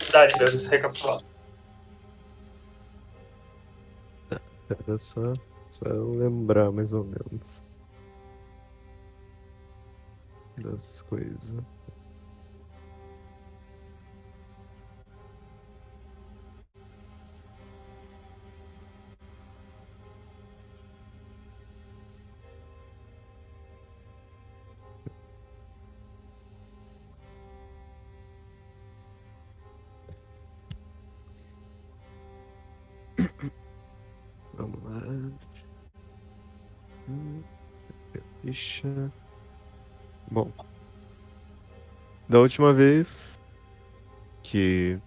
curiosidade dessa recapitulada. Era só eu lembrar mais ou menos das coisas. Vamos lá. Ficha. Bom, da última vez que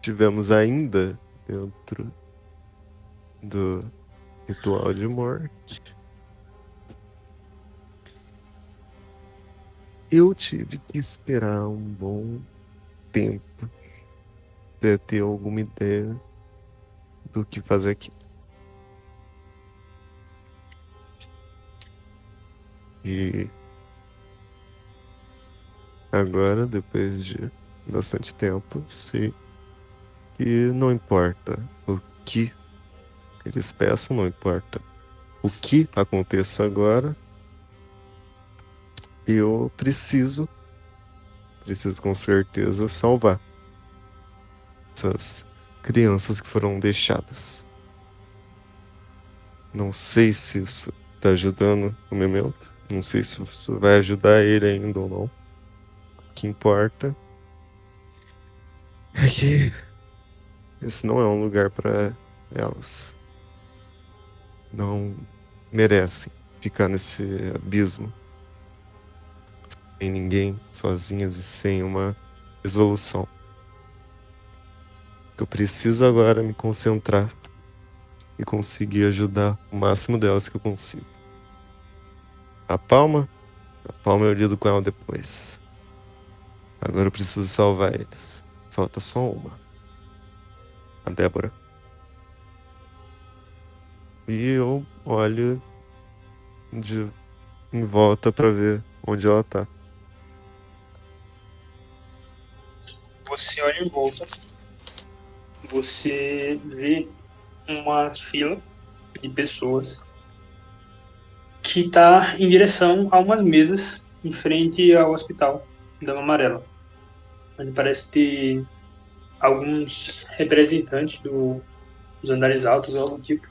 tivemos ainda dentro do ritual de morte, eu tive que esperar um bom tempo até ter alguma ideia do que fazer aqui. E agora, depois de bastante tempo, sei que não importa o que eles peçam, não importa o que aconteça agora, eu preciso com certeza salvar essas crianças que foram deixadas. Não sei se isso está ajudando o Memento, não sei se isso vai ajudar ele ainda ou não. O que importa é que esse não é um lugar para elas. Não merecem ficar nesse abismo sem ninguém, sozinhas e sem uma resolução. Eu preciso agora me concentrar e conseguir ajudar o máximo delas que eu consigo. A Palma? A Palma eu lido com ela depois. Agora eu preciso salvar eles. Falta só uma. A Débora. E eu olho de em volta pra ver onde ela tá. Você olha em volta, você vê uma fila de pessoas que está em direção a umas mesas em frente ao hospital Dama Amarela, onde parece ter alguns representantes dos andares altos ou algo do tipo,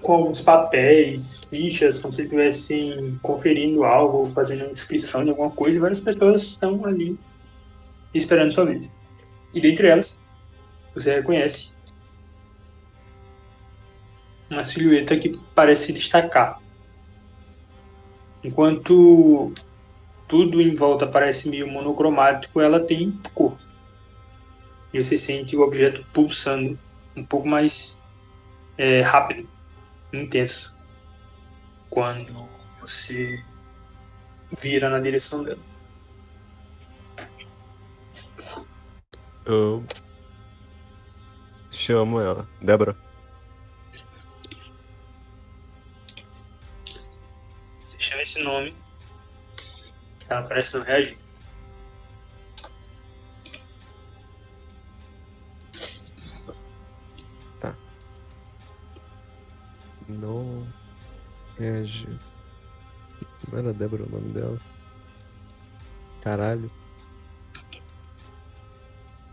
com alguns papéis, fichas, como se estivessem conferindo algo, fazendo uma inscrição de alguma coisa, e várias pessoas estão ali esperando sua vez. E dentre elas, você reconhece uma silhueta que parece se destacar. Enquanto tudo em volta parece meio monocromático, ela tem cor. E você sente o objeto pulsando um pouco mais rápido, intenso, quando você vira na direção dela. Eu chamo ela. Débora. Você chama esse nome, ela parece não reagir. Tá. Não reage. Não era Débora o nome dela? Caralho.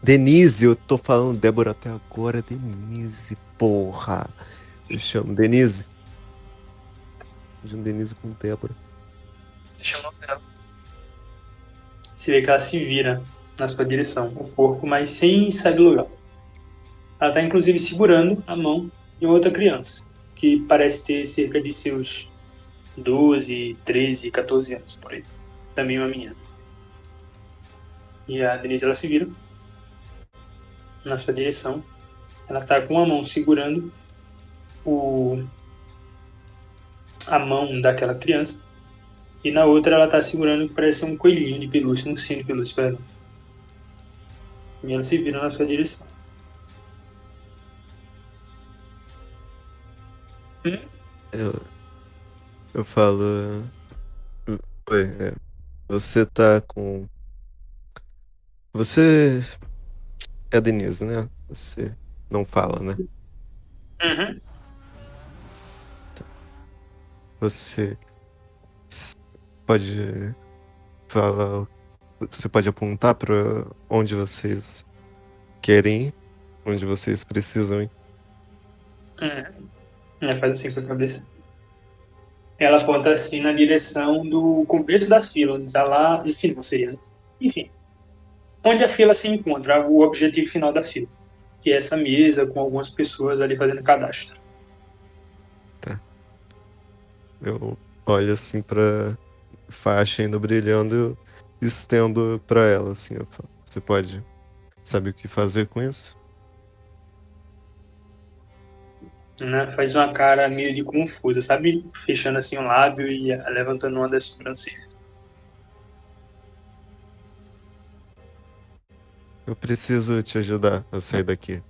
Denise, eu tô falando Débora até agora. Denise, porra. Eu chamo Denise. Eu chamo Denise com Débora. Você chama ela. Você vê que ela se vira na sua direção, o corpo, mas sem sair do lugar. Ela está inclusive segurando a mão de uma outra criança, que parece ter cerca de seus 12, 13, 14 anos, por aí. Também uma menina. E a Denise, ela se vira na sua direção. Ela está com uma mão segurando a mão daquela criança e na outra ela está segurando o que parece um coelhinho de pelúcia, um ursinho de pelúcia, perdão. E ela se vira na sua direção. Eu, eu falo. Oi, você tá com Você é a Denise, né? Você não fala, né? Uhum. Você s- pode falar, você pode apontar para onde vocês querem ir, onde vocês precisam ir. Uhum. Faz assim com a cabeça. Ela aponta assim na direção do começo da fila, onde está lá, enfim, não seria, né? Enfim, onde a fila se encontra, o objetivo final da fila, que é essa mesa com algumas pessoas ali fazendo cadastro. Tá? Eu olho assim pra faixa ainda brilhando e estendo pra ela, assim. Eu falo, você pode saber o que fazer com isso? Né? Faz uma cara meio de confusa, sabe? Fechando assim o lábio e levantando uma das sobrancelhas. Eu preciso te ajudar a sair daqui.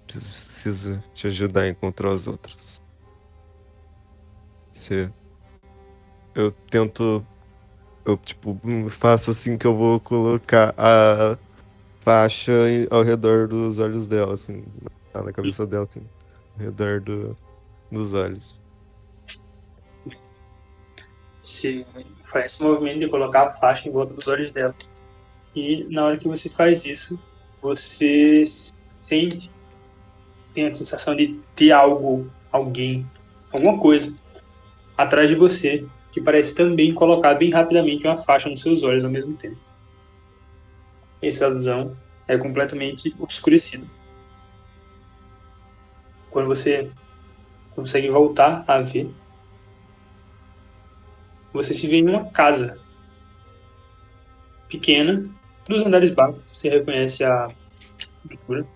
Preciso te ajudar a encontrar os outros. Se eu tento, eu tipo, faço assim que eu vou colocar a faixa ao redor dos olhos dela, assim, tá na cabeça dela, assim, ao redor dos olhos. Você faz esse movimento de colocar a faixa em volta dos olhos dela. E na hora que você faz isso, você sente, tem a sensação de ter algo, alguém, alguma coisa atrás de você, que parece também colocar bem rapidamente uma faixa nos seus olhos ao mesmo tempo. Essa visão é completamente obscurecida. Quando você consegue voltar a ver, você se vê em uma casa pequena, dos andares baixos, você reconhece a estrutura.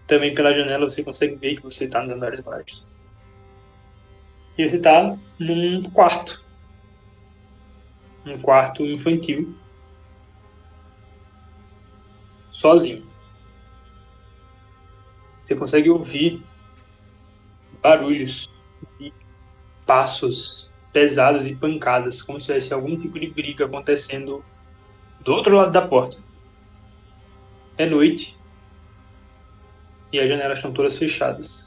Também pela janela você consegue ver que você está nos andares baixos. E você está num quarto, um quarto infantil, sozinho. Você consegue ouvir barulhos e passos pesados e pancadas, como se tivesse algum tipo de briga acontecendo do outro lado da porta. É noite e as janelas estão todas fechadas.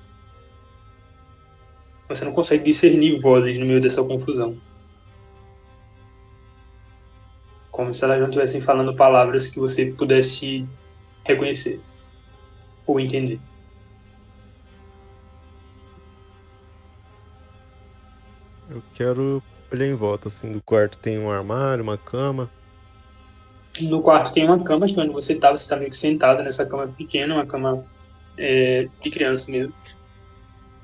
Você não consegue discernir vozes no meio dessa confusão. Como se elas não estivessem falando palavras que você pudesse reconhecer ou entender. Eu quero olhar em volta, assim, do quarto tem um armário, uma cama. No quarto tem uma cama, que é onde você está meio que sentado nessa cama pequena, uma cama de criança mesmo.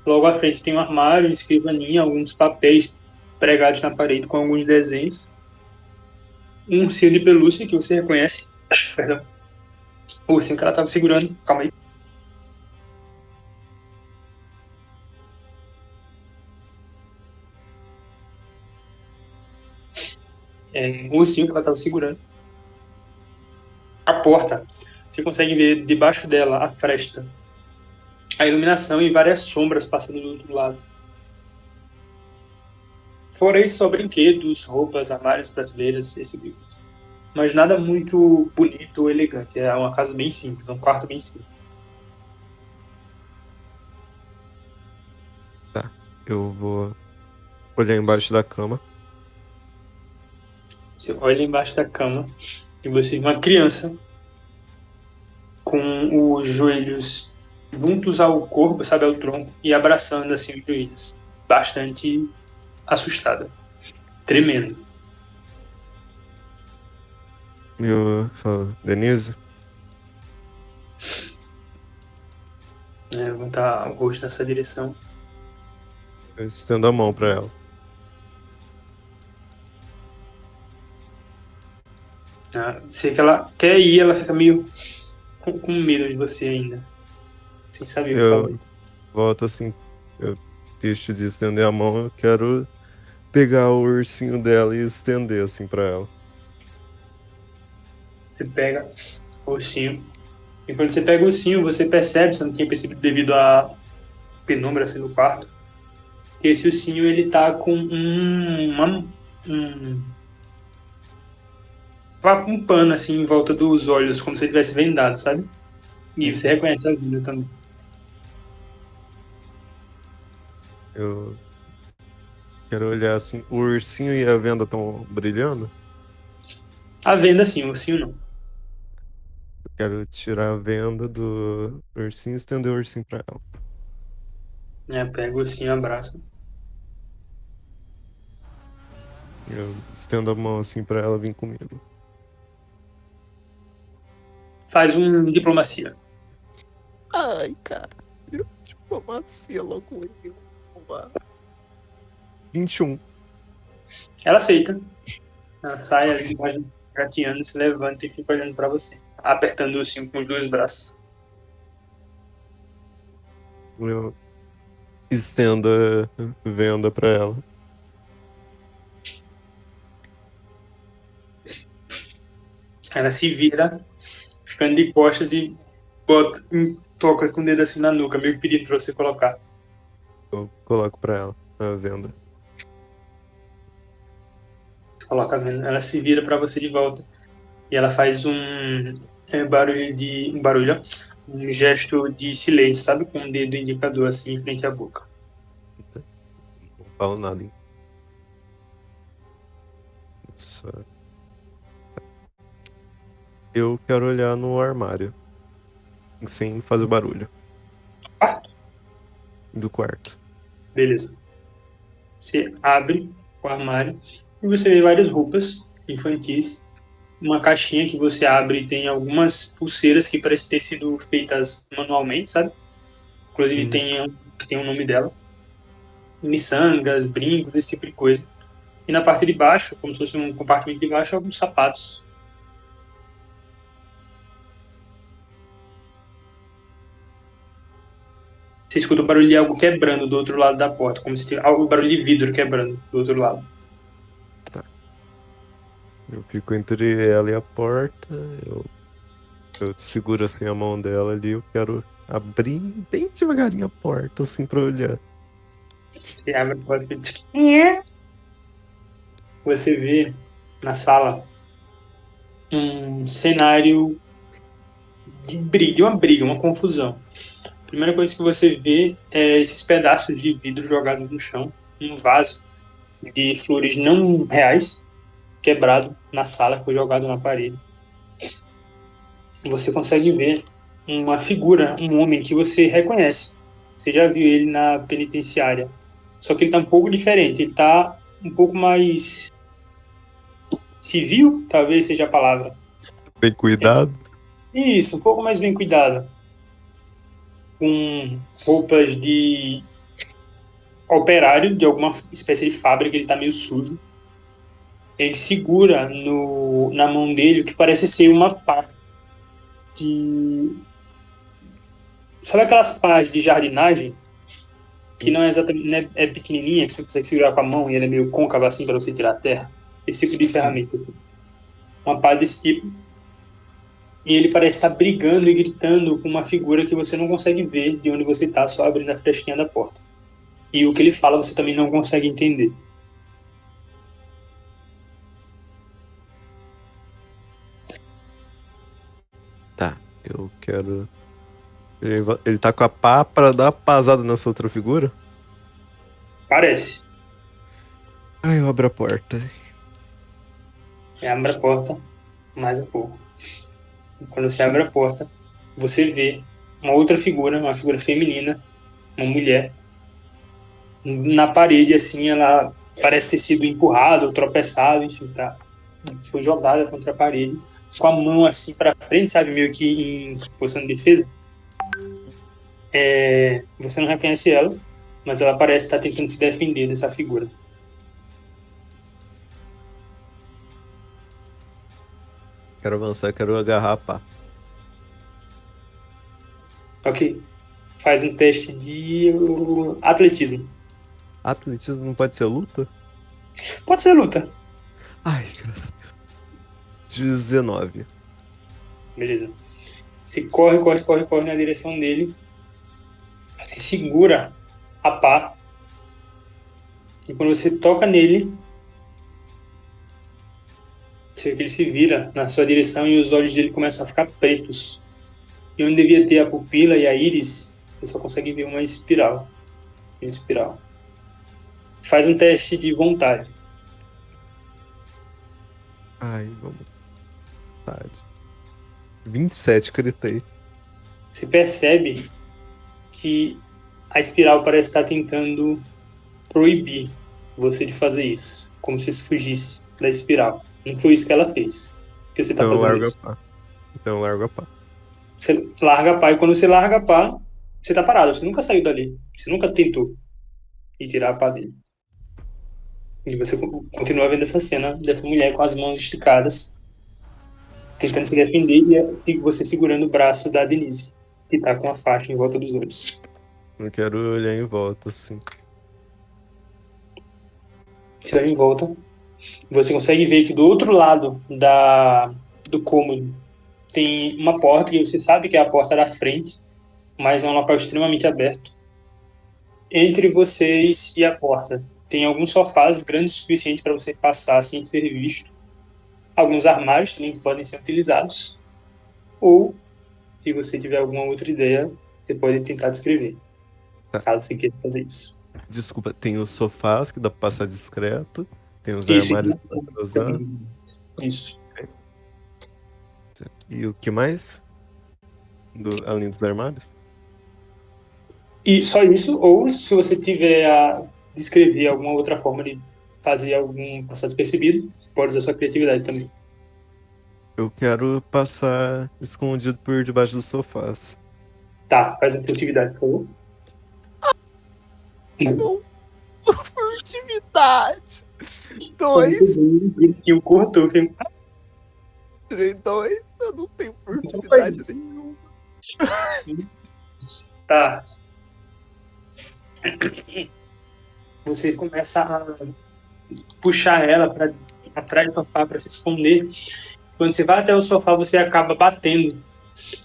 Logo à frente tem um armário, escrivaninha, alguns papéis pregados na parede com alguns desenhos. Um ursinho de pelúcia que você reconhece. Perdão. O ursinho que ela estava segurando. Calma aí. O ursinho que ela estava segurando. A porta. Você consegue ver debaixo dela a fresta, a iluminação e várias sombras passando do outro lado. Fora isso, só brinquedos, roupas, armários, prateleiras, esse tipo de coisa. Mas nada muito bonito ou elegante. É uma casa bem simples, um quarto bem simples. Tá, eu vou olhar embaixo da cama. Você olha embaixo da cama e você vê uma criança com os joelhos juntos ao corpo, sabe, ao tronco, e abraçando assim os joelhos. Bastante assustada, tremendo. Eu falo, Denise, Levantar o rosto nessa direção. eu estendo a mão pra ela. Sei que ela quer ir, ela fica meio com medo de você ainda, sem saber o que Eu fazer. volto assim, eu deixo de estender a mão, eu quero pegar o ursinho dela e estender assim pra ela. Você pega o ursinho, e quando você pega o ursinho, você percebe, você não tinha percebido devido à penumbra assim no quarto, que esse ursinho ele tá com um um pano assim em volta dos olhos, como se ele tivesse vendado, sabe? E você Uhum. reconhece a vida também. Eu quero olhar assim. O ursinho e a venda estão brilhando. A venda sim, o ursinho não. Eu quero tirar a venda do ursinho e estender o ursinho pra ela. Pega o ursinho e abraça. Eu estendo a mão assim pra ela vir comigo. Faz um diplomacia. Ai, cara. Diplomacia logo eu. 21. Ela aceita. Ela sai ali, gatinhando, se levanta e fica olhando pra você. Apertando o ursinho com os dois braços. Eu estendo a venda pra ela. Ela se vira, ficando de costas e toca com o dedo assim na nuca, meio que pedindo pra você colocar. Eu coloco pra ela a venda. Coloca a venda. Ela se vira pra você de volta. E ela faz um barulho, ó, um gesto de silêncio, sabe? Com o dedo indicador assim em frente à boca. Não falo nada. Hein? Nossa. Eu quero olhar no armário. Sem fazer barulho. Ah, Do quarto. beleza. Você abre o armário e você vê várias roupas infantis. Uma caixinha que você abre e tem algumas pulseiras que parecem ter sido feitas manualmente, sabe? Inclusive Uhum. tem o nome dela. Miçangas, brincos, esse tipo de coisa. E na parte de baixo, como se fosse um compartimento de baixo, alguns sapatos. Você escuta o barulho de algo quebrando do outro lado da porta, como se tivesse algo barulho de vidro quebrando do outro lado. Tá. Eu fico entre ela e a porta. Eu seguro assim a mão dela ali. Eu quero abrir bem devagarinho a porta, assim, pra olhar. Você abre a porta e você vê na sala um cenário de uma briga, uma confusão. A primeira coisa que você vê é esses pedaços de vidro jogados no chão, um vaso de flores não reais quebrado na sala, que foi jogado na parede. Você consegue ver uma figura, um homem que você reconhece. Você já viu ele na penitenciária. Só que ele está um pouco diferente. Ele está um pouco mais civil, talvez seja a palavra. Bem cuidado. Isso, um pouco mais bem cuidado. Com roupas de operário de alguma espécie de fábrica, ele está meio sujo. Ele segura na mão dele o que parece ser uma pá de. Sabe aquelas pás de jardinagem que não é exatamente, né, é pequenininha, que você consegue segurar com a mão e ela é meio côncava assim para você tirar a terra? Esse tipo de Sim. ferramenta. Uma pá desse tipo. E ele parece estar brigando e gritando com uma figura que você não consegue ver de onde você está, só abrindo a frestinha da porta. E o que ele fala você também não consegue entender. Tá. Eu quero. Ele tá com a pá pra dar pasada nessa outra figura? Parece. Ai, eu abro a porta. Abre a porta mais um pouco. E quando você abre a porta, você vê uma figura feminina, uma mulher, na parede, assim, ela parece ter sido empurrada ou tropeçada, enfim, tá? Foi jogada contra a parede, com a mão assim para frente, sabe? Meio que em posição de defesa. Você não reconhece ela, mas ela parece estar tentando se defender dessa figura. Quero avançar, quero agarrar a pá. Ok. Faz um teste de atletismo. Atletismo não pode ser luta? Pode ser luta. Ai, graças a Deus. 19. Beleza. Você corre na direção dele. Você segura a pá. E quando você toca nele, Você vê que ele se vira na sua direção e os olhos dele começam a ficar pretos. E onde devia ter a pupila e a íris, você só consegue ver uma espiral. Uma espiral. Faz um teste de vontade. Ai, vamos. 27, gritei. Você percebe que a espiral parece estar tentando proibir você de fazer isso. Como se isso fugisse da espiral. Não foi isso que ela fez. Que você está Então eu fazendo largo a isso. pá. Então eu largo a pá. Você larga a pá, e quando você larga a pá, você tá parado. Você nunca saiu dali. Você nunca tentou ir tirar a pá dele. E você continua vendo essa cena dessa mulher com as mãos esticadas, tentando se defender, e você segurando o braço da Denise, que tá com a faixa em volta dos olhos. Não quero olhar em volta, assim. Você olha em volta, você consegue ver que do outro lado do cômodo tem uma porta, e você sabe que é a porta da frente, mas é um local extremamente aberto. Entre vocês e a porta tem alguns sofás grandes o suficiente para você passar sem ser visto. Alguns armários também que podem ser utilizados. Ou, se você tiver alguma outra ideia, você pode tentar descrever, Tá. caso você queira fazer isso. Desculpa, tem os sofás que dá pra passar discreto. Tem os Isso, armários que dá pra usar. isso. E o que mais? Além dos armários? E só isso, ou se você tiver a descrever alguma outra forma de fazer algum passar despercebido, você pode usar sua criatividade também. Eu quero passar escondido por debaixo dos sofás. Tá, faz a criatividade, por favor. Não. Furtividade. 2. Ele cortou. Tirei 2. Eu não tenho furtividade Faz. nenhuma. Tá. Você começa a puxar ela para atrás do sofá para se esconder. Quando você vai até o sofá, você acaba batendo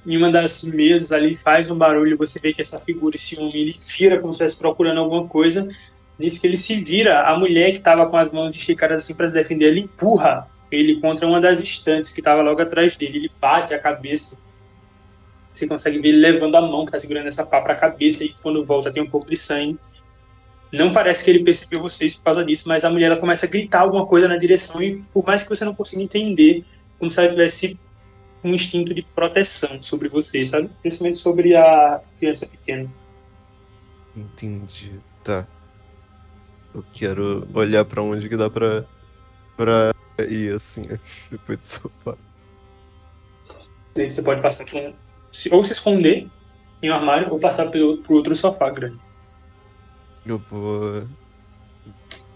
em uma das mesas ali, faz um barulho. Você vê que essa figura, esse homem, ele vira como se estivesse procurando alguma coisa. Nisso que ele se vira, a mulher que estava com as mãos esticadas assim para se defender, ele empurra ele contra uma das estantes que estava logo atrás dele. Ele bate a cabeça. Você consegue ver ele levando a mão que está segurando essa pá para a cabeça, e quando volta tem um pouco de sangue. Não parece que ele percebeu vocês por causa disso, mas a mulher ela começa a gritar alguma coisa na direção, e por mais que você não consiga entender, como se ela tivesse um instinto de proteção sobre vocês, sabe? Principalmente sobre a criança pequena. Entendi. Tá. Eu quero olhar pra onde que dá pra ir, assim, depois do sofá. Você pode passar por ou se esconder em um armário, ou passar por outro sofá grande. Eu vou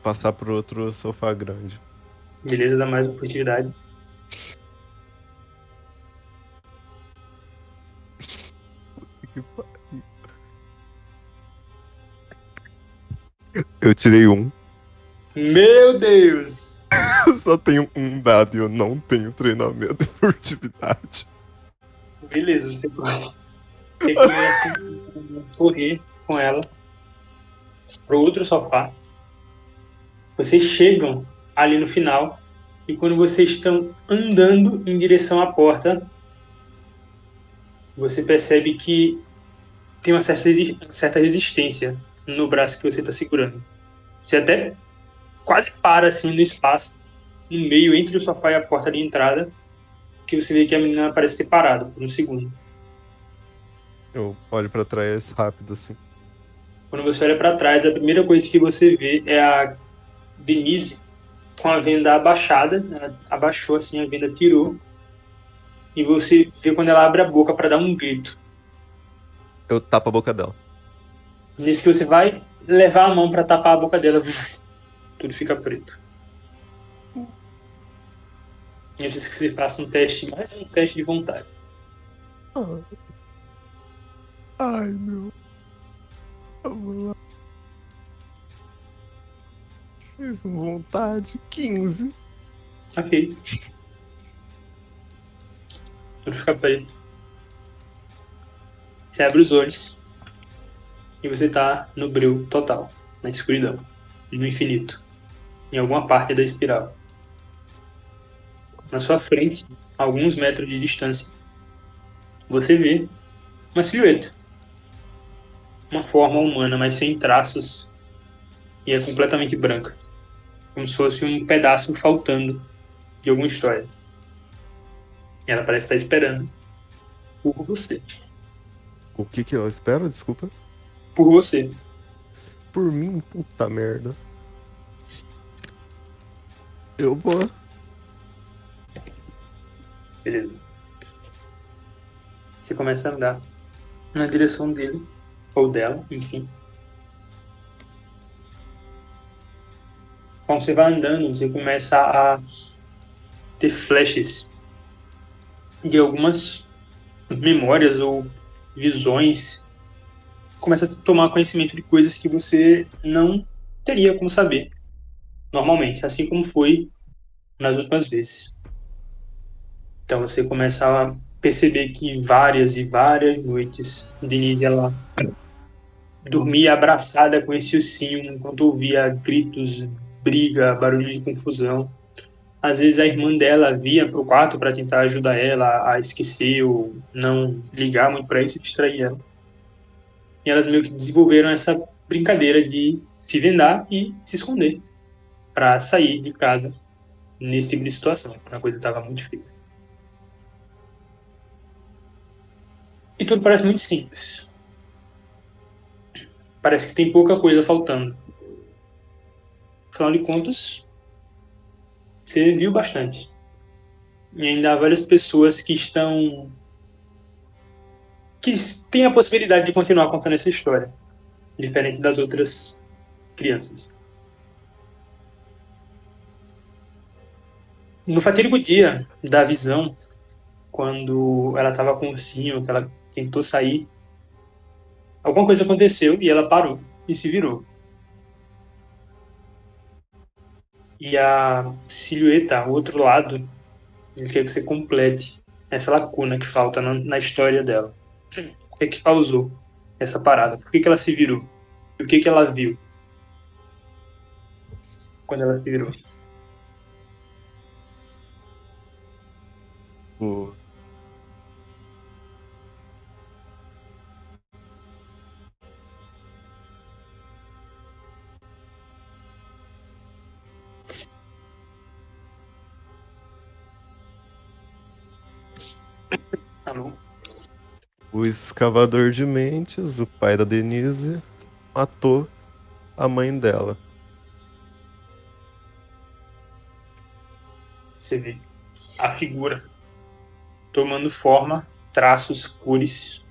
passar pro outro sofá grande. Beleza? Dá mais uma furtividade. Que pariu. Eu tirei 1. Meu Deus! Eu só tenho um dado e eu não tenho treinamento de furtividade. Beleza, você pode. Você começa a correr com ela pro outro sofá. Vocês chegam ali no final, e quando vocês estão andando em direção à porta, você percebe que tem uma certa resistência no braço que você está segurando. Você até quase para assim no espaço, no meio entre o sofá e a porta de entrada, que você vê que a menina parece ter parado por um segundo. Eu olho pra trás rápido, assim. Quando você olha para trás, a primeira coisa que você vê é a Denise com a venda abaixada. Ela abaixou assim, a venda tirou. E você vê quando ela abre a boca para dar um grito. Eu tapo a boca dela. Nisso que você vai levar a mão para tapar a boca dela, tudo fica preto. E antes que você faça um teste, mais um teste de vontade. Ai, meu. Vamos lá. Fiz com vontade. 15. Ok. Tudo fica preto. Você abre os olhos e você tá no breu total, na escuridão, no infinito, em alguma parte da espiral. na sua frente, a alguns metros de distância, você vê uma silhueta. Uma forma humana, mas sem traços, e é completamente branca. Como se fosse um pedaço faltando de alguma história. E ela parece estar esperando por você. O que que eu espero? Desculpa. Por você. Por mim, puta merda. Eu vou. Beleza. Você começa a andar na direção dele, ou dela, enfim. Quando você vai andando, você começa a ter flashes de algumas memórias ou visões. Começa a tomar conhecimento de coisas que você não teria como saber normalmente, assim como foi nas últimas vezes. Então você começa a perceber que várias e várias noites Denise ela dormia abraçada com esse ursinho enquanto ouvia gritos, briga, barulho de confusão. Às vezes a irmã dela via para o quarto para tentar ajudar ela a esquecer ou não ligar muito para isso e distrair ela. E elas meio que desenvolveram essa brincadeira de se vendar e se esconder para sair de casa nesse tipo de situação. A coisa estava muito feia. E tudo parece muito simples. Parece que tem pouca coisa faltando. Afinal de contas, você viu bastante. E ainda há várias pessoas que estão. Que têm a possibilidade de continuar contando essa história, diferente das outras crianças. No fatídico dia da visão, quando ela estava com o ursinho, que ela tentou sair, alguma coisa aconteceu e ela parou e se virou. E a silhueta, o outro lado, ele quer que você complete essa lacuna que falta na história dela. O que é que causou essa parada? Por que que ela se virou? E o que que ela viu quando ela se virou? O... Alô? o escavador de mentes, o pai da Denise, matou a mãe dela. Você vê a figura tomando forma, traços, cores.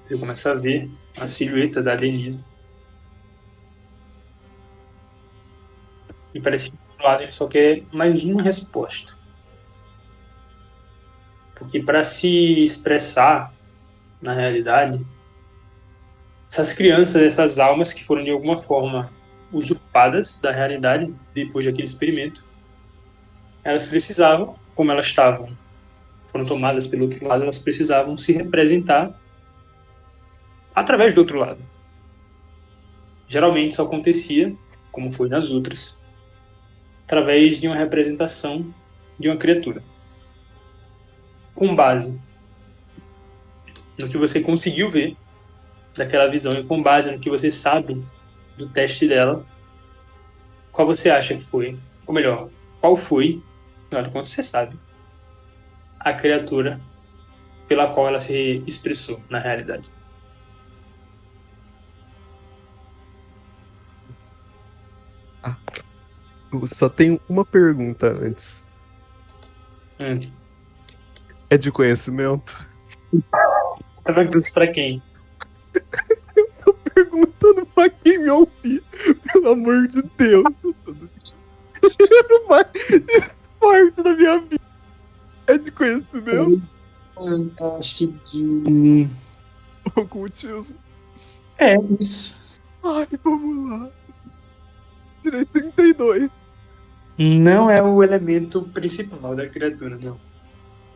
Você começa a ver a silhueta da Denise. E parece que do lado ele só quer mais uma resposta. Porque para se expressar na realidade, essas crianças, essas almas que foram de alguma forma usurpadas da realidade depois daquele experimento, elas precisavam, como elas estavam, foram tomadas pelo outro lado, elas precisavam se representar através do outro lado. Geralmente isso acontecia, como foi nas outras, através de uma representação de uma criatura. Com base no que você conseguiu ver daquela visão e com base no que você sabe do teste dela, qual você acha que foi, ou melhor, qual foi, afinal de contas você sabe, a criatura pela qual ela se expressou na realidade. Eu só tenho uma pergunta antes. Hum. É de conhecimento? Tá perguntando isso pra quem? Tô perguntando pra quem me ouvir. Pelo amor de Deus. Eu tô no cheiro mais forte da minha vida. É de conhecimento? Um teste de... Ocultismo. É, isso. Ai, vamos lá. Tirei 32. Não é o elemento principal da criatura, não.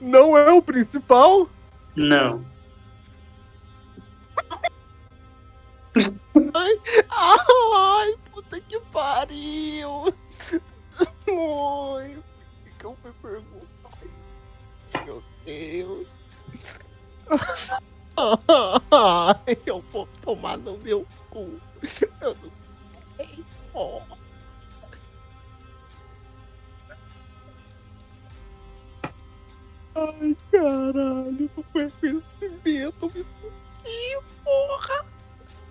Não é o principal? Não. Ai, puta que pariu. Ai, por que eu fui meu Deus. Ai, eu vou tomar no meu cu. Eu não sei, porra. Ai, caralho, não foi conhecimento, me fudi, porra.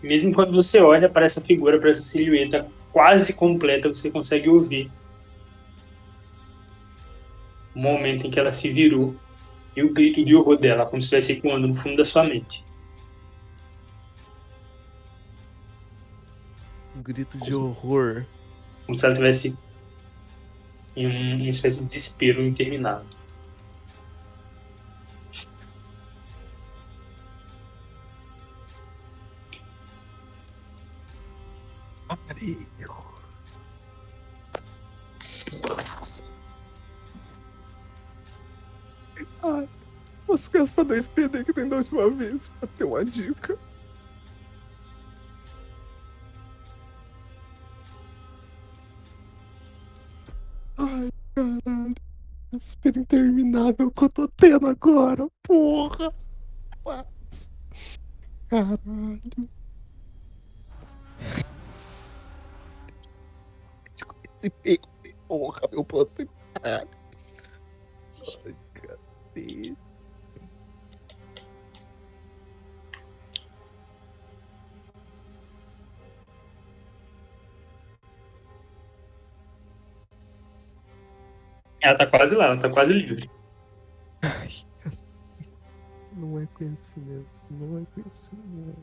Mesmo quando você olha para essa figura, para essa silhueta quase completa, você consegue ouvir o momento em que ela se virou e o grito de horror dela, como se estivesse ecoando no fundo da sua mente. Um grito de horror. Como se ela estivesse em uma espécie de desespero interminável. Ai, posso gastar 2 PD que tem da última vez pra ter uma dica. Ai, caralho. Desespero interminável que eu tô tendo agora, porra. Mas, caralho. Esse peito, porra, meu plano foi caralho. Ai, cadê? Ela tá quase lá, ela tá quase livre. Ai, não é conhecimento, não é conhecimento.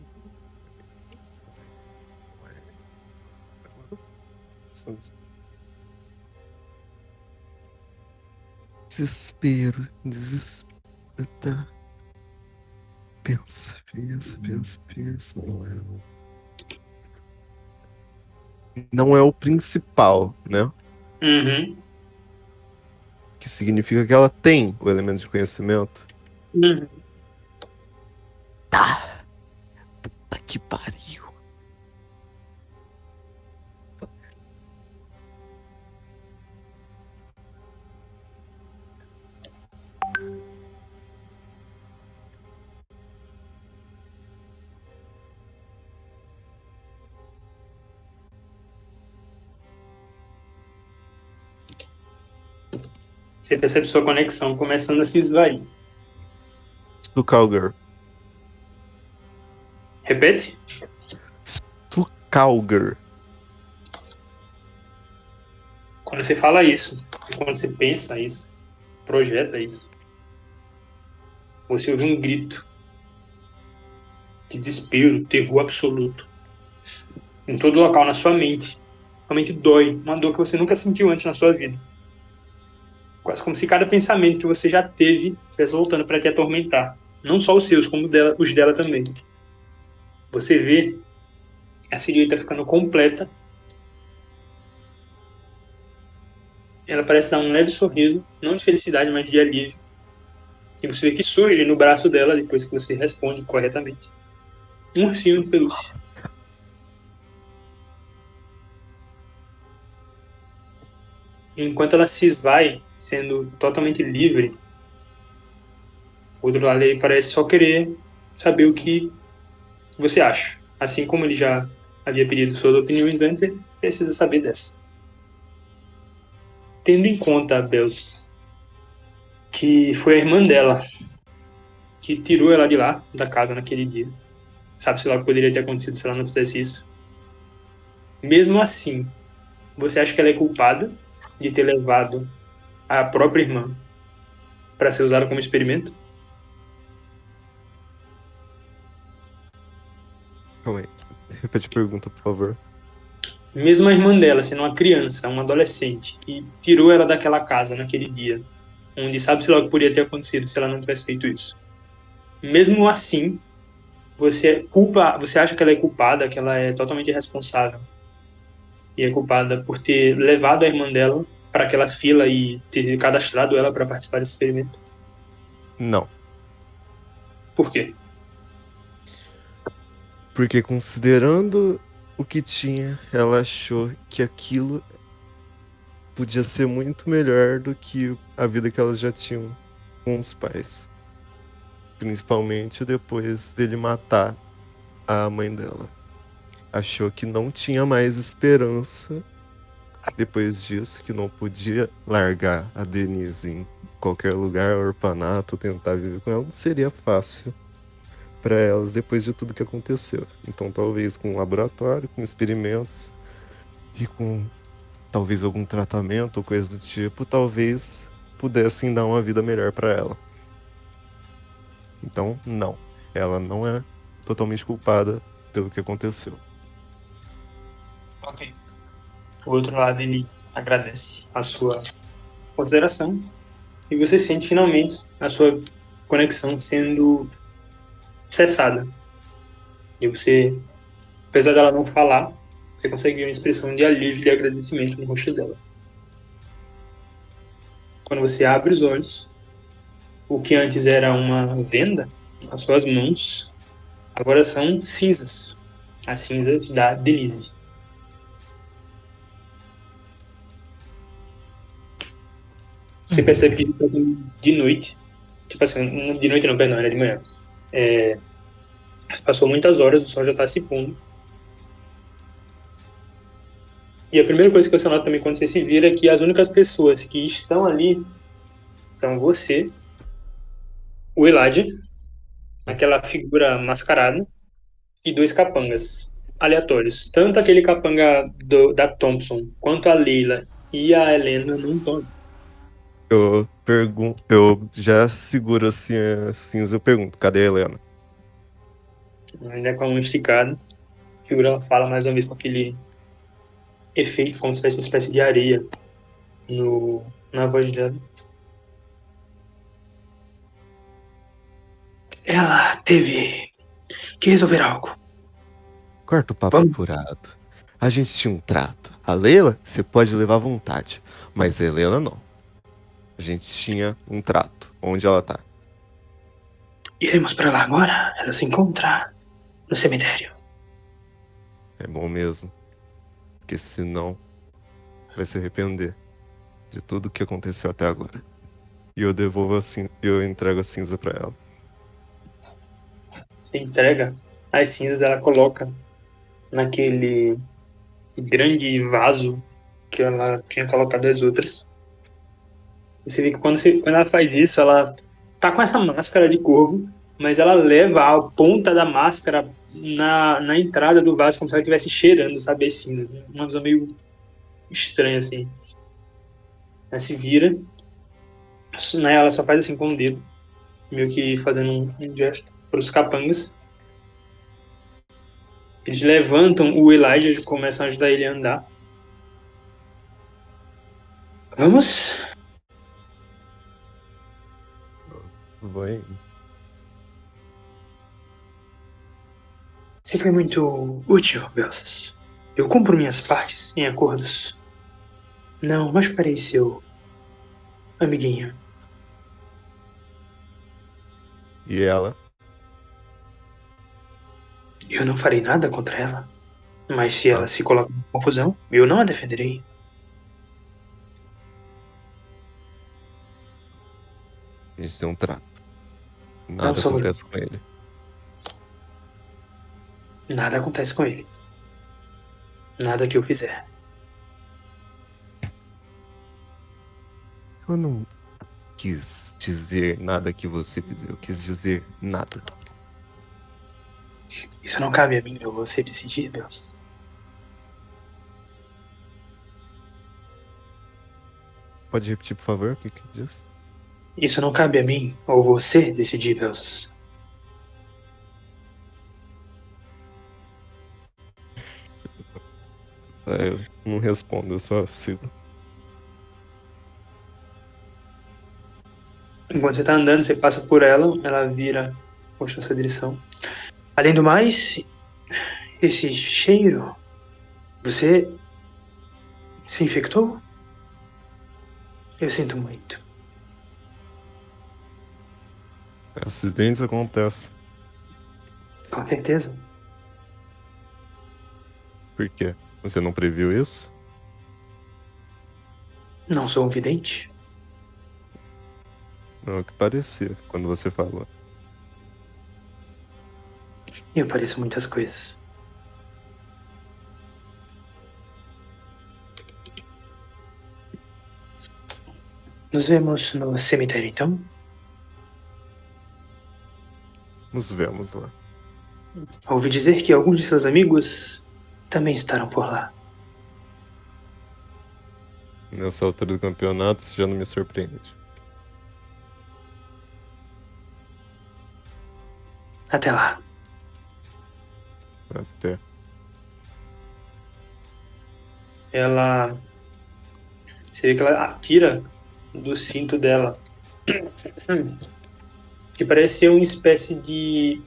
Desespero, desespero. Tá. Pensa, não é o principal, né? Uhum. Que significa que ela tem o elemento de conhecimento. Uhum. Tá. Puta que pariu. Você percebe sua conexão começando a se esvair. Do Cowgirl. Repete? Cowgirl. Quando você fala isso, quando você pensa isso, projeta isso, você ouve um grito de desespero, terror absoluto em todo local na sua mente. Realmente dói, uma dor que você nunca sentiu antes na sua vida. Quase como se cada pensamento que você já teve estivesse voltando para te atormentar. Não só os seus, como os dela também. Você vê a silhueta ficando completa. Ela parece dar um leve sorriso, não de felicidade, mas de alívio. E você vê que surge no braço dela, depois que você responde corretamente, um ursinho de pelúcia. Enquanto ela se esvai, sendo totalmente livre, o outro lado ele parece só querer saber o que você acha. Assim como ele já havia pedido suas opiniões antes, ele precisa saber dessa. Tendo em conta, Bells, que foi a irmã dela que tirou ela de lá, da casa, naquele dia. Sabe-se lá o que poderia ter acontecido se ela não fizesse isso. Mesmo assim, você acha que ela é culpada de ter levado a própria irmã para ser usada como experimento? Calma aí. Repete a pergunta, por favor. Mesmo a irmã dela sendo uma criança, uma adolescente, que tirou ela daquela casa naquele dia, onde sabe-se lá o que poderia ter acontecido se ela não tivesse feito isso. Mesmo assim, você acha que ela é culpada, que ela é totalmente responsável e é culpada por ter levado a irmã dela para aquela fila e ter cadastrado ela para participar desse experimento? Não. Por quê? Porque considerando o que tinha, ela achou que aquilo podia ser muito melhor do que a vida que elas já tinham com os pais. Principalmente depois dele matar a mãe dela. Achou que não tinha mais esperança depois disso, que não podia largar a Denise em qualquer lugar, orfanato, tentar viver com ela. Não seria fácil para elas depois de tudo que aconteceu. Então, talvez com um laboratório, com experimentos e com talvez algum tratamento ou coisa do tipo, talvez pudessem dar uma vida melhor para ela. Então, não. Ela não é totalmente culpada pelo que aconteceu. Ok. O outro lado, ele agradece a sua consideração e você sente finalmente a sua conexão sendo cessada. E você, apesar dela não falar, você consegue ver uma expressão de alívio e de agradecimento no rosto dela. Quando você abre os olhos, o que antes era uma venda, as suas mãos agora são cinzas. As cinzas da Denise. Você percebe que está de noite. Tipo assim, de noite não, perdão, era de manhã. Passou muitas horas, o sol já está se pondo. E a primeira coisa que você nota também quando você se vira é que as únicas pessoas que estão ali são você, o Elijah, aquela figura mascarada, e dois capangas aleatórios. Tanto aquele capanga da Thompson, quanto a Leila e a Helena não estão. Eu já seguro assim a cinza, eu pergunto, cadê a Helena? Ainda com a mão esticada, a figura fala mais uma vez com aquele efeito, como se tivesse uma espécie de areia na voz dela. Ela teve que resolver algo. Corta o papo Vamos. furado. A gente tinha um trato. A Leila, você pode levar à vontade, mas a Helena não. A gente tinha um trato. Onde ela tá? Iremos para lá agora. Ela se encontra no cemitério. É bom mesmo, porque senão vai se arrepender de tudo que aconteceu até agora. E eu devolvo assim, eu entrego a cinza pra ela. Você entrega as cinzas, ela coloca naquele grande vaso que ela tinha colocado as outras. Você vê que quando ela faz isso, ela tá com essa máscara de corvo, mas ela leva a ponta da máscara na entrada do vaso, como se ela estivesse cheirando, sabe, as cinzas. Né? Uma visão meio estranha, assim. Ela se vira, né, ela só faz assim com o dedo, meio que fazendo um gesto para os capangas. Eles levantam o Elijah e começam a ajudar ele a andar. Vamos? Vai. Você foi muito útil, Belsas. Eu cumpro minhas partes em acordos. Não machucarei seu amiguinho. E ela? Eu não farei nada contra ela. Mas se Ah, ela se coloca em confusão, eu não a defenderei. a gente tem um trato. Não Nada somos. acontece com ele. Nada acontece com ele. Nada que eu fizer. Eu não quis dizer nada que você fizer. Eu quis dizer nada. Isso não cabe a mim ou você decidir, Belsas. Pode repetir, por favor, o que diz? Isso não cabe a mim ou você decidir, Belsas. Eu não respondo, eu só sigo. Enquanto você tá andando, você passa por ela, ela vira, puxa essa direção. Além do mais, esse cheiro, você se infectou? Eu sinto muito. Acidentes acontecem. Com certeza. Por quê? Você não previu isso? Não sou um vidente. É o que parecia quando você falou. Eu pareço muitas coisas. Nos vemos no cemitério, então? Nos vemos lá. Ouvi dizer que alguns de seus amigos também estarão por lá. Nessa altura do campeonato, isso já não me surpreende. Até lá. Até. Ela... Você vê que ela atira do cinto dela. Que parece ser uma espécie de...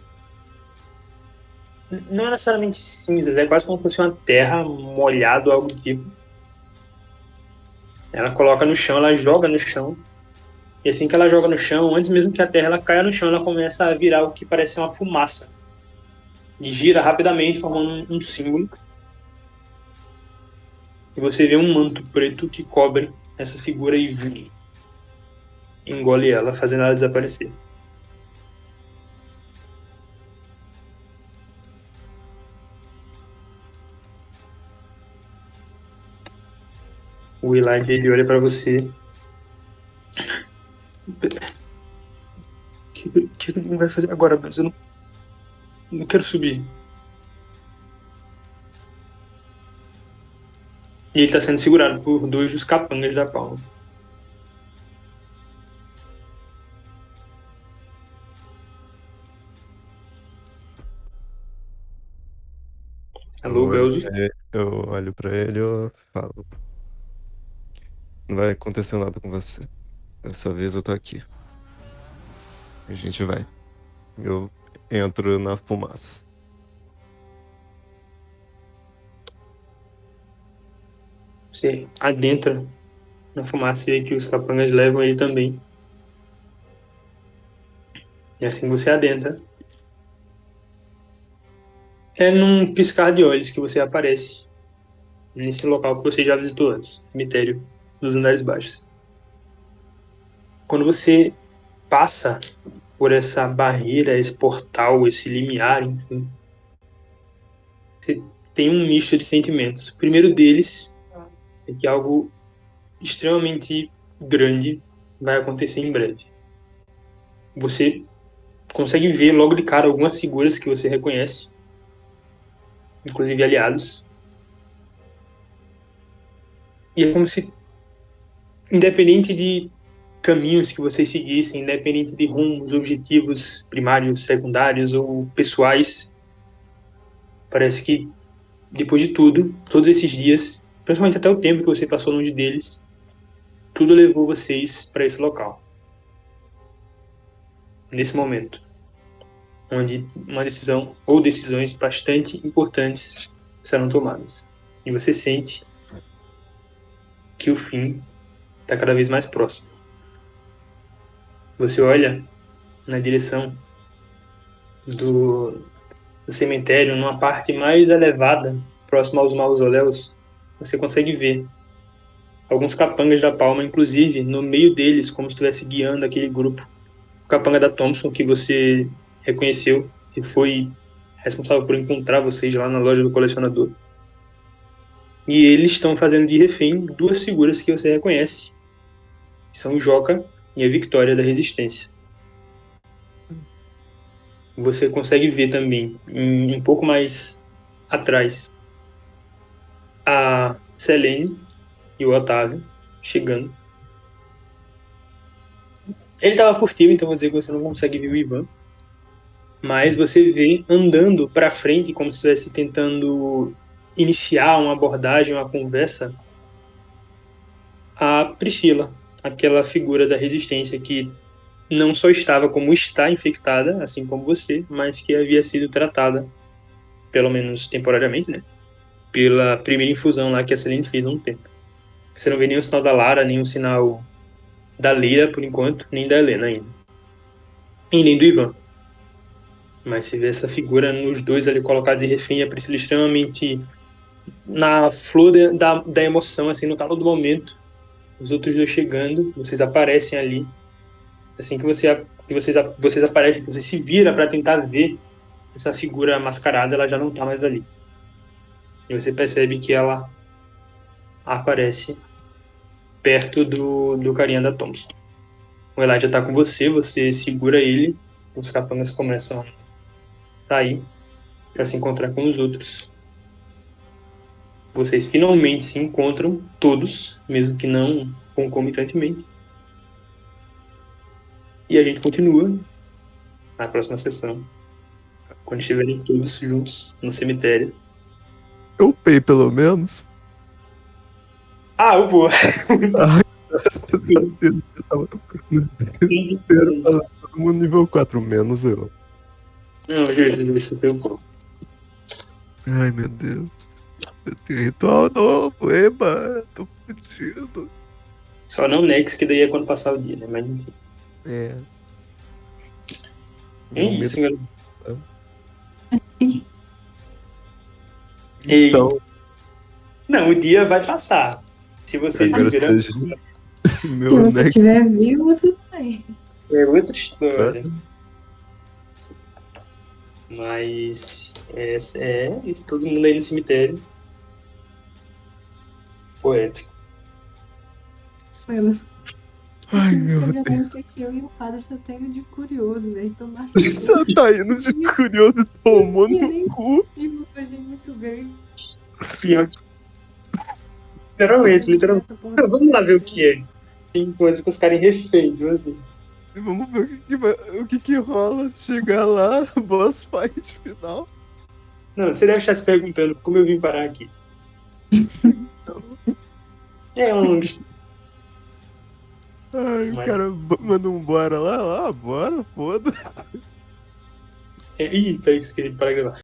Não é necessariamente cinzas, é quase como se fosse uma terra molhada ou algo do tipo. Ela coloca no chão, ela joga no chão. E assim que ela joga no chão, antes mesmo que a terra ela caia no chão, ela começa a virar o que parece ser uma fumaça. E gira rapidamente, formando um símbolo. E você vê um manto preto que cobre essa figura e engole ela, fazendo ela desaparecer. O Elijah, ele olha pra você. O que ele vai fazer agora, mas eu não quero subir. E ele está sendo segurado por dois dos capangas da palma. Alô, Belzy? Eu olho pra ele e eu falo. Não vai acontecer nada com você. Dessa vez eu tô aqui. A gente vai. Eu entro na fumaça. Você adentra na fumaça e que os capangas levam ele também. E assim que você adentra, é num piscar de olhos que você aparece nesse local que você já visitou antes, cemitério dos andares baixos. Quando você passa por essa barreira, esse portal, esse limiar, enfim, você tem um misto de sentimentos. O primeiro deles é que algo extremamente grande vai acontecer em breve. Você consegue ver logo de cara algumas figuras que você reconhece, inclusive aliados. E é como se, independente de caminhos que vocês seguissem, independente de rumos, objetivos primários, secundários ou pessoais, parece que, depois de tudo, todos esses dias, principalmente até o tempo que você passou longe deles, tudo levou vocês para esse local. Nesse momento, onde uma decisão ou decisões bastante importantes serão tomadas. E você sente que o fim está cada vez mais próximo. Você olha na direção do cemitério, numa parte mais elevada, próxima aos mausoléus, você consegue ver alguns capangas da Palma, inclusive no meio deles, como se estivesse guiando aquele grupo. O capanga da Thompson, que você reconheceu, que foi responsável por encontrar vocês lá na loja do colecionador. E eles estão fazendo de refém duas figuras que você reconhece, que são o Joca e a Victoria da Resistência. Você consegue ver também, um pouco mais atrás, a Selene e o Otávio chegando. Ele estava furtivo, então vou dizer que você não consegue ver o Ivan. Mas você vê andando para frente, como se estivesse tentando iniciar uma abordagem, uma conversa, a Priscila, aquela figura da resistência que não só estava como está infectada, assim como você, mas que havia sido tratada, pelo menos temporariamente, né? Pela primeira infusão lá que a Celine fez há um tempo. Você não vê nenhum sinal da Lara, nenhum sinal da Lyra, por enquanto, nem da Helena ainda. E nem do Ivan. Mas se vê essa figura nos dois ali colocados de refém, a Priscila extremamente na flor da emoção, assim, no calor do momento. Os outros dois chegando, vocês aparecem ali. Assim que vocês aparecem, que você se vira para tentar ver essa figura mascarada, ela já não tá mais ali. E você percebe que ela aparece perto do carinha da Thompson. O Elijah tá com você segura ele, os capangas começam a sair para se encontrar com os outros. Vocês finalmente se encontram, todos, mesmo que não concomitantemente. E a gente continua na próxima sessão, quando estiverem todos juntos no cemitério. Eu pei pelo menos. Ah, eu vou. Ai, graças a Deus, eu tava no desespero, falando todo mundo nível 4, menos eu. Não, justo, eu vou. Ai, meu Deus. Eu tenho ritual novo, eba, tô fudido. Só não Nex, que daí é quando passar o dia, né? Mas enfim. É. É isso, galera. Então, Não, o dia vai passar. Se vocês agora viverem, seja Se meu você neck. estiver vivo, tudo bem. é outra história. Mas isso, todo mundo aí no cemitério. Poético. Eu não sei Ai, o meu que Deus. aconteceu que eu e o padre só tenho de curioso, velho. Então acho Você tá indo de curioso e tomou no cu. que uma coisa muito grande. Pior que- Literalmente. Não, vamos lá ver o que é. Tem coisa que os caras refeitos, assim. Vamos ver o que que rola. Chegar lá, boss fight final. Não, você deve estar se perguntando como eu vim parar aqui. É uma longa história. Ai, o Mas- cara manda um bora lá, bora, foda. Ih, tá escrito para gravar.